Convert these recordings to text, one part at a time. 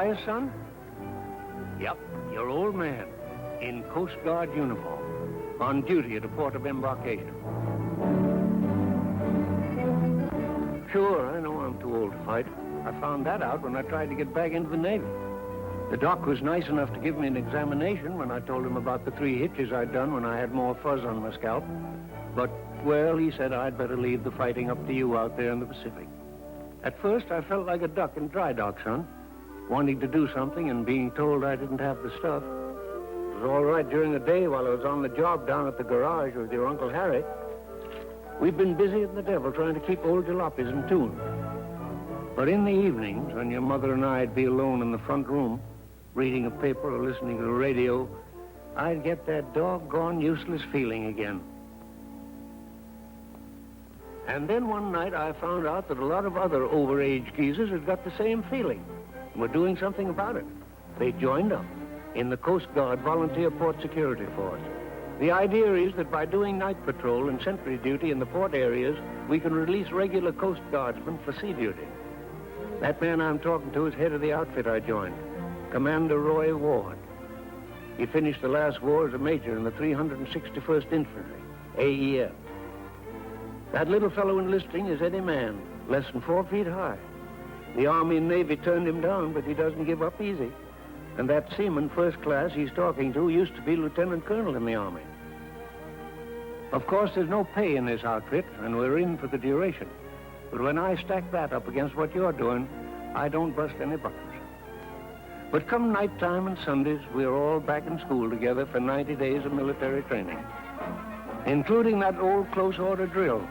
Surprise, son? Yep, your old man, in Coast Guard uniform, on duty at a port of embarkation. Sure, I know I'm too old to fight. I found that out when I tried to get back into the Navy. The doc was nice enough to give me an examination when I told him about the 3 hitches I'd done when I had more fuzz on my scalp. But, well, he said I'd better leave the fighting up to you out there in the Pacific. At first, I felt like a duck in dry dock, son, wanting to do something and being told I didn't have the stuff. It was all right during the day while I was on the job down at the garage with your Uncle Harry. We've been busy as the devil trying to keep old jalopies in tune. But in the evenings, when your mother and I'd be alone in the front room, reading a paper or listening to the radio, I'd get that doggone useless feeling again. And then one night I found out that a lot of other overage geezers had got the same feeling and were doing something about it. They joined up in the Coast Guard Volunteer Port Security Force. The idea is that by doing night patrol and sentry duty in the port areas, we can release regular Coast Guardsmen for sea duty. That man I'm talking to is head of the outfit I joined, Commander Roy Ward. He finished the last war as a major in the 361st Infantry, AEF. That little fellow enlisting is Eddie Mann, less than 4 feet high. The Army and Navy turned him down, but he doesn't give up easy. And that seaman, first class, he's talking to used to be Lieutenant Colonel in the Army. Of course, there's no pay in this outfit, and we're in for the duration. But when I stack that up against what you're doing, I don't bust any buckles. But come nighttime and Sundays, we're all back in school together for 90 days of military training, including that old close order drill.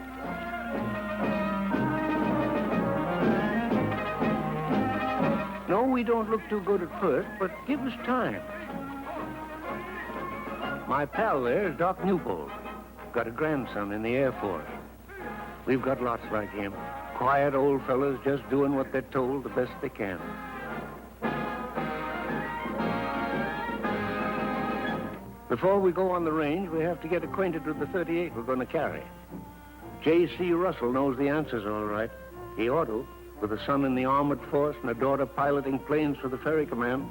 No, we don't look too good at first, but give us time. My pal there is Doc Newbold. Got a grandson in the Air Force. We've got lots like him. Quiet old fellows just doing what they're told the best they can. Before we go on the range, we have to get acquainted with the 38 we're going to carry. J.C. Russell knows the answers all right. He ought to, with a son in the Armored Force and a daughter piloting planes for the Ferry Command.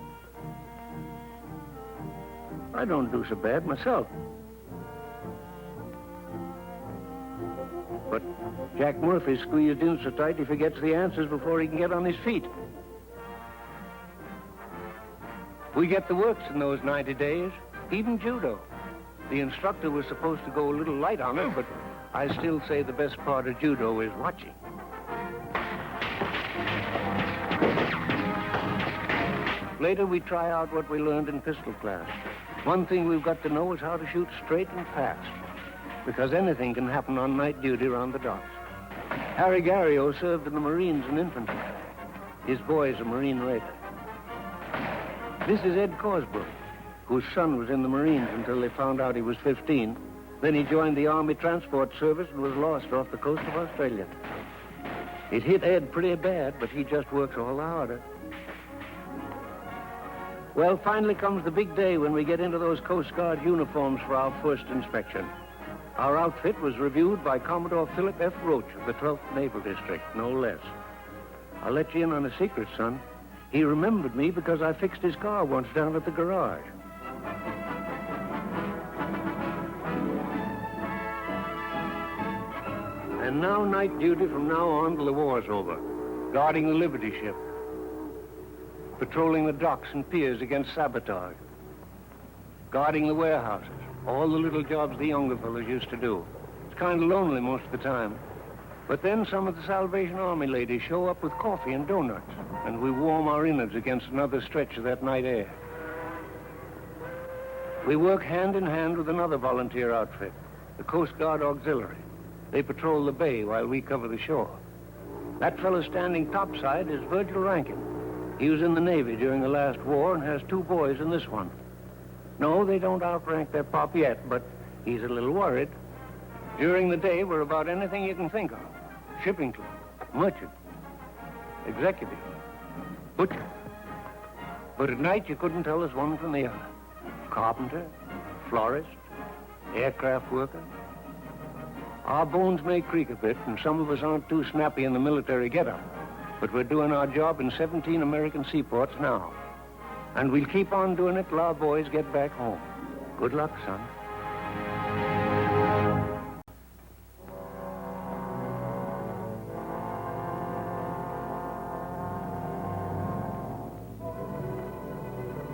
I don't do so bad myself. But Jack Murphy's squeezed in so tight he forgets the answers before he can get on his feet. We get the works in those 90 days, even judo. The instructor was supposed to go a little light on it, but I still say the best part of judo is watching. Later, we try out what we learned in pistol class. One thing we've got to know is how to shoot straight and fast, because anything can happen on night duty around the docks. Harry Garrio served in the Marines and infantry. His boy's a Marine raider. This is Ed Corsbrook, whose son was in the Marines until they found out he was 15. Then he joined the Army Transport Service and was lost off the coast of Australia. It hit Ed pretty bad, but he just works all the harder. Well, finally comes the big day when we get into those Coast Guard uniforms for our first inspection. Our outfit was reviewed by Commodore Philip F. Roach of the 12th Naval District, no less. I'll let you in on a secret, son. He remembered me because I fixed his car once down at the garage. And now night duty from now on till the war's over, guarding the Liberty ship, patrolling the docks and piers against sabotage, guarding the warehouses, all the little jobs the younger fellows used to do. It's kind of lonely most of the time. But then some of the Salvation Army ladies show up with coffee and donuts, and we warm our innards against another stretch of that night air. We work hand in hand with another volunteer outfit, the Coast Guard Auxiliary. They patrol the bay while we cover the shore. That fellow standing topside is Virgil Rankin. He was in the Navy during the last war and has 2 boys in this one. No, they don't outrank their pop yet, but he's a little worried. During the day, we're about anything you can think of. Shipping clerk, merchant, executive, butcher. But at night, you couldn't tell us one from the other. Carpenter, florist, aircraft worker. Our bones may creak a bit, and some of us aren't too snappy in the military get-up. But we're doing our job in 17 American seaports now. And we'll keep on doing it till our boys get back home. Good luck, son.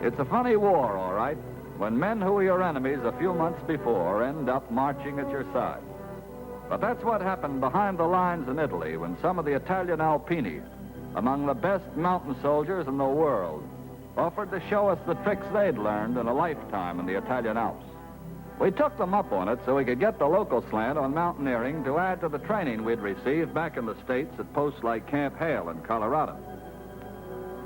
It's a funny war, all right, when men who were your enemies a few months before end up marching at your side. But that's what happened behind the lines in Italy when some of the Italian Alpini, among the best mountain soldiers in the world, offered to show us the tricks they'd learned in a lifetime in the Italian Alps. We took them up on it so we could get the local slant on mountaineering to add to the training we'd received back in the States at posts like Camp Hale in Colorado.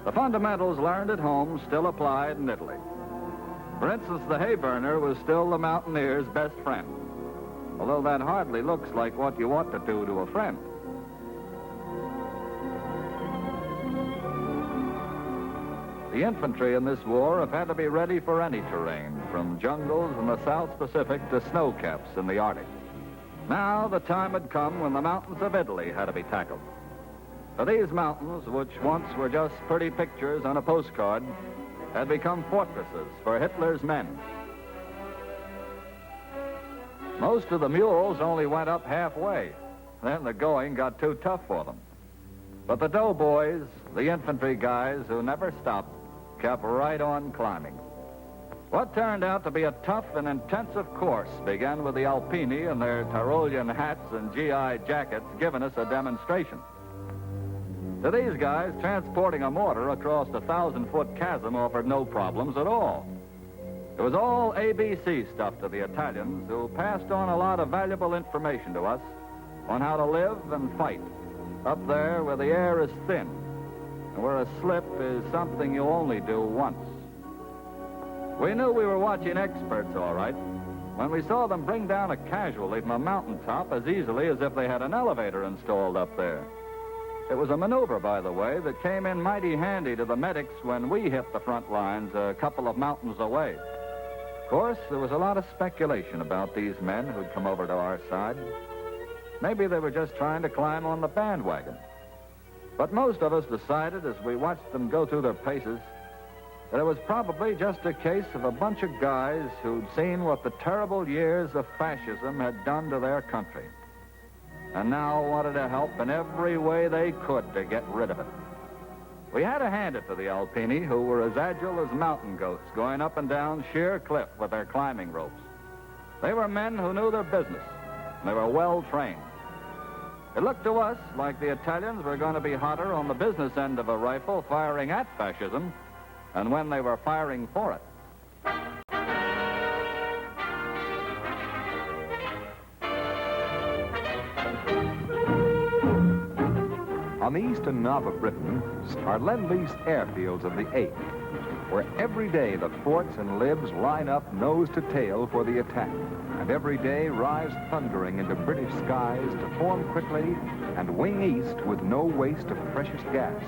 The fundamentals learned at home still applied in Italy. For instance, the hay burner was still the mountaineer's best friend, although that hardly looks like what you ought to do to a friend. The infantry in this war have had to be ready for any terrain, from jungles in the South Pacific to snow caps in the Arctic. Now the time had come when the mountains of Italy had to be tackled. For these mountains, which once were just pretty pictures on a postcard, had become fortresses for Hitler's men. Most of the mules only went up halfway. Then the going got too tough for them. But the doughboys, the infantry guys who never stopped, kept right on climbing. What turned out to be a tough and intensive course began with the Alpini and their Tyrolean hats and GI jackets giving us a demonstration. To these guys, transporting a mortar across a 1,000-foot chasm offered no problems at all. It was all ABC stuff to the Italians, who passed on a lot of valuable information to us on how to live and fight up there where the air is thin and where a slip is something you only do once. We knew we were watching experts, all right, when we saw them bring down a casualty from a mountaintop as easily as if they had an elevator installed up there. It was a maneuver, by the way, that came in mighty handy to the medics when we hit the front lines a couple of mountains away. Of course, there was a lot of speculation about these men who'd come over to our side. Maybe they were just trying to climb on the bandwagon. But most of us decided as we watched them go through their paces that it was probably just a case of a bunch of guys who'd seen what the terrible years of fascism had done to their country, and now wanted to help in every way they could to get rid of it. We had to hand it to the Alpini, who were as agile as mountain goats going up and down sheer cliff with their climbing ropes. They were men who knew their business, and they were well trained. It looked to us like the Italians were going to be hotter on the business end of a rifle firing at fascism than when they were firing for it. On the eastern knob of Britain are Lend-Lease airfields of the 8th, where every day the forts and libs line up nose to tail for the attack, and every day rise thundering into British skies to form quickly and wing east with no waste of precious gas.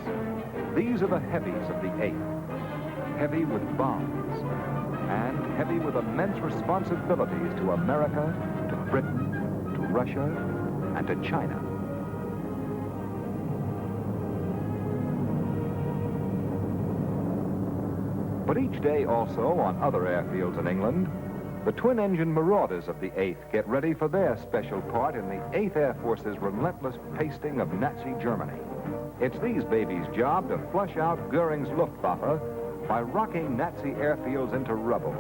These are the heavies of the 8th, heavy with bombs, and heavy with immense responsibilities to America, to Britain, to Russia, and to China. But each day also on other airfields in England, the twin-engine Marauders of the 8th get ready for their special part in the 8th Air Force's relentless pasting of Nazi Germany. It's these babies' job to flush out Goering's Luftwaffe by rocking Nazi airfields into rubble,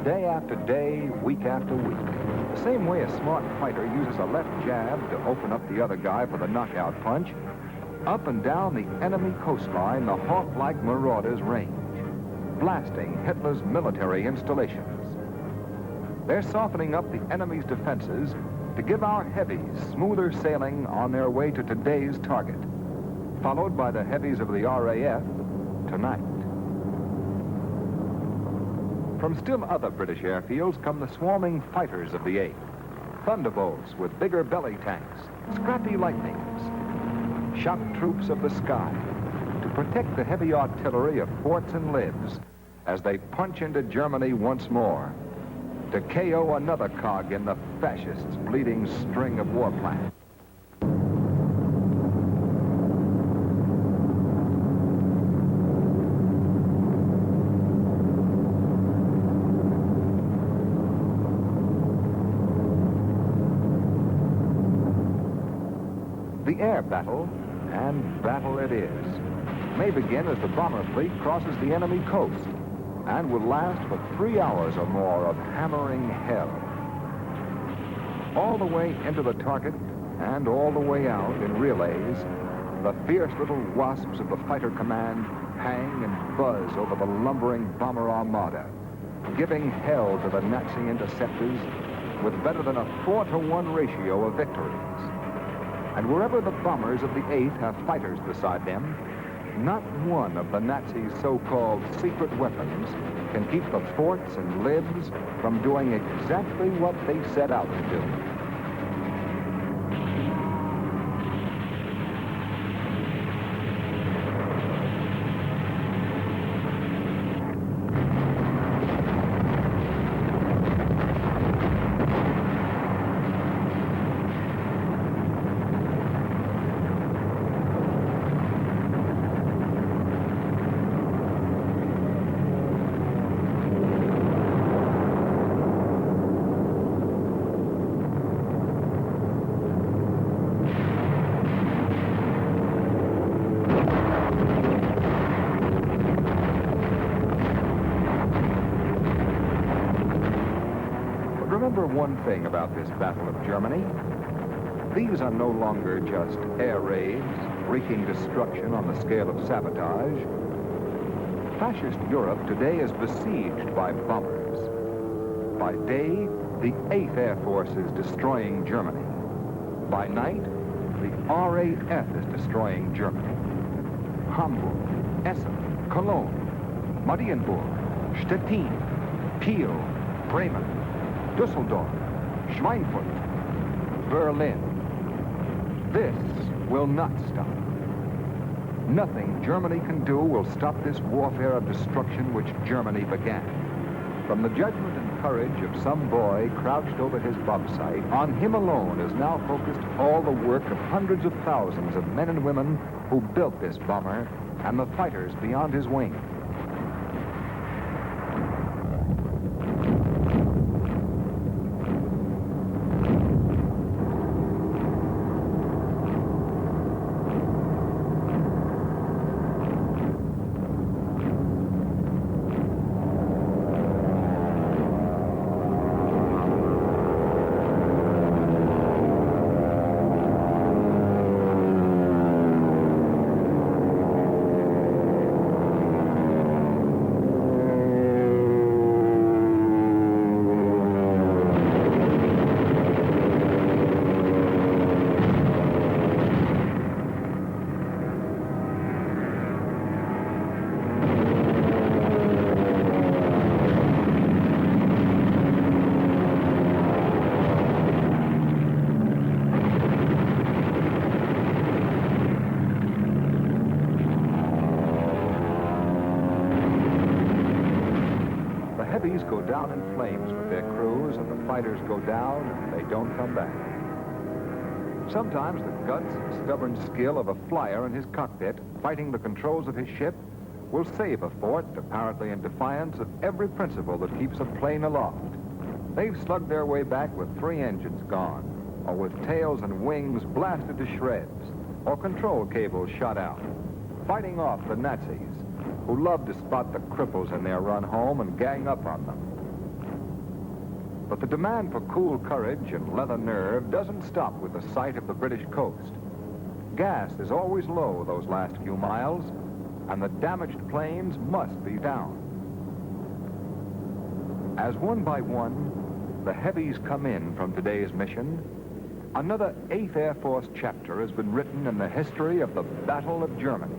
day after day, week after week. The same way a smart fighter uses a left jab to open up the other guy for the knockout punch, up and down the enemy coastline the hawk-like Marauders range, blasting Hitler's military installations. They're softening up the enemy's defenses to give our heavies smoother sailing on their way to today's target, followed by the heavies of the RAF tonight. From still other British airfields come the swarming fighters of the 8th, thunderbolts with bigger belly tanks, scrappy lightnings, shock troops of the sky, to protect the heavy artillery of forts and libs as they punch into Germany once more, to KO another cog in the fascists' bleeding string of war plans. The air battle, and battle it is, may begin as the bomber fleet crosses the enemy coast and will last for 3 hours or more of hammering hell. All the way into the target and all the way out in relays, the fierce little wasps of the fighter command hang and buzz over the lumbering bomber armada, giving hell to the Nazi interceptors with better than a 4-to-1 ratio of victories. And wherever the bombers of the 8th have fighters beside them, not one of the Nazis' so-called secret weapons can keep the forts and libs from doing exactly what they set out to do. Remember one thing about this Battle of Germany. These are no longer just air raids, wreaking destruction on the scale of sabotage. Fascist Europe today is besieged by bombers. By day, the 8th Air Force is destroying Germany. By night, the RAF is destroying Germany. Hamburg, Essen, Cologne, Marienburg, Stettin, Kiel, Bremen, Düsseldorf, Schweinfurt, Berlin. This will not stop. Nothing Germany can do will stop this warfare of destruction which Germany began. From the judgment and courage of some boy crouched over his bomb site, on him alone is now focused all the work of hundreds of thousands of men and women who built this bomber and the fighters beyond his wing. Heavies go down in flames with their crews, and the fighters go down, and they don't come back. Sometimes the guts and stubborn skill of a flyer in his cockpit, fighting the controls of his ship, will save a fort, apparently in defiance of every principle that keeps a plane aloft. They've slugged their way back with 3 engines gone, or with tails and wings blasted to shreds, or control cables shot out, fighting off the Nazis, who love to spot the cripples in their run home and gang up on them. But the demand for cool courage and leather nerve doesn't stop with the sight of the British coast. Gas is always low those last few miles, and the damaged planes must be down. As one by one, the heavies come in from today's mission, another 8th Air Force chapter has been written in the history of the Battle of Germany.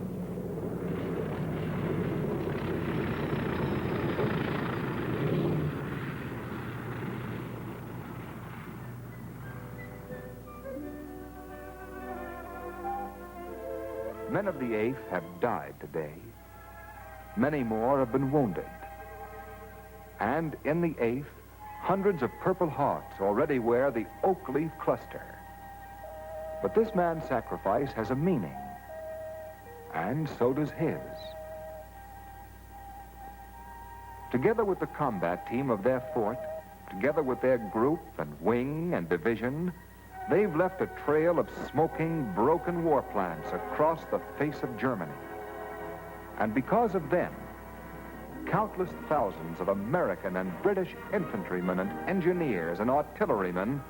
Men of the 8th have died today. Many more have been wounded. And in the 8th, hundreds of Purple Hearts already wear the oak leaf cluster. But this man's sacrifice has a meaning, and so does his. Together with the combat team of their fort, together with their group and wing and division, they've left a trail of smoking, broken war plants across the face of Germany. And because of them, countless thousands of American and British infantrymen and engineers and artillerymen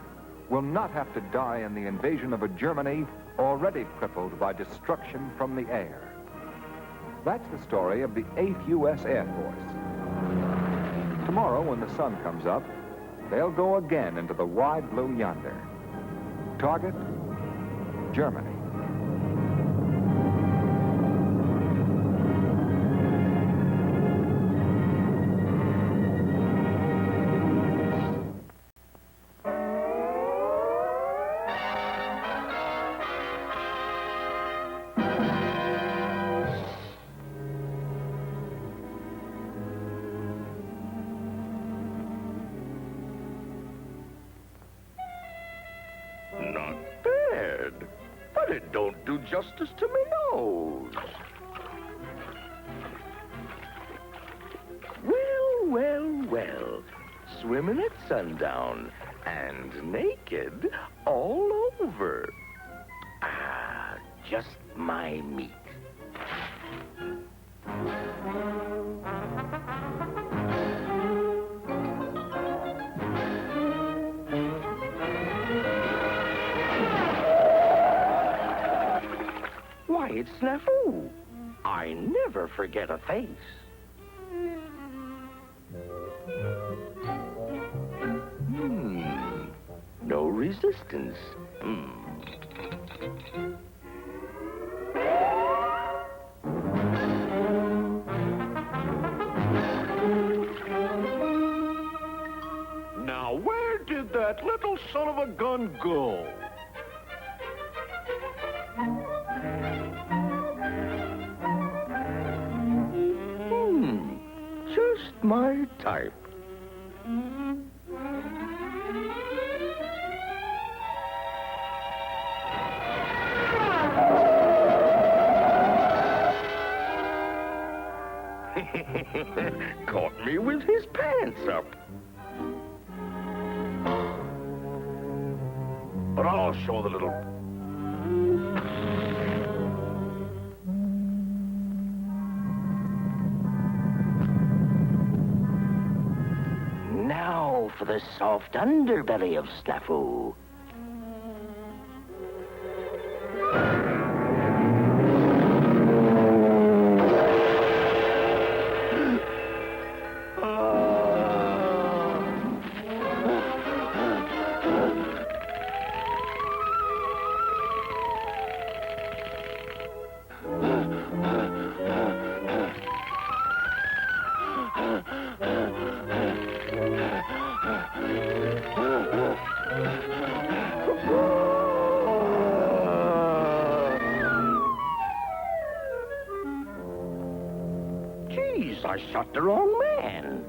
will not have to die in the invasion of a Germany already crippled by destruction from the air. That's the story of the 8th U.S. Air Force. Tomorrow, when the sun comes up, they'll go again into the wide blue yonder. Target, Germany. Not bad, but it don't do justice to me nose. Well. Swimming at sundown and naked all over. Ah, just my meat. Why, it's Snafu. I never forget a face. No resistance. Now, where did that little son of a gun go? Just my type. Caught me with his pants up. But I'll show the little... Now for the soft underbelly of Snafu. Jeez, I shot the wrong man.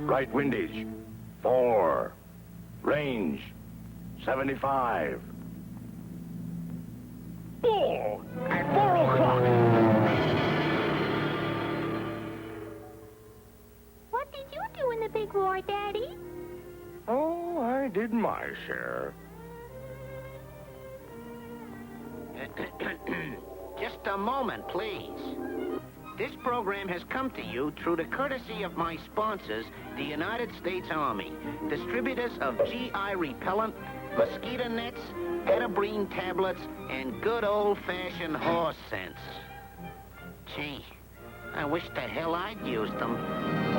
Right windage, 4. Range, 75. Bull at 4 o'clock. What did you do in the big war, Daddy? Oh, I did my share. Just a moment, please. This program has come to you through the courtesy of my sponsors, the United States Army, distributors of GI repellent, mosquito nets, Atabrine tablets, and good old-fashioned horse sense. Gee, I wish the hell I'd used them.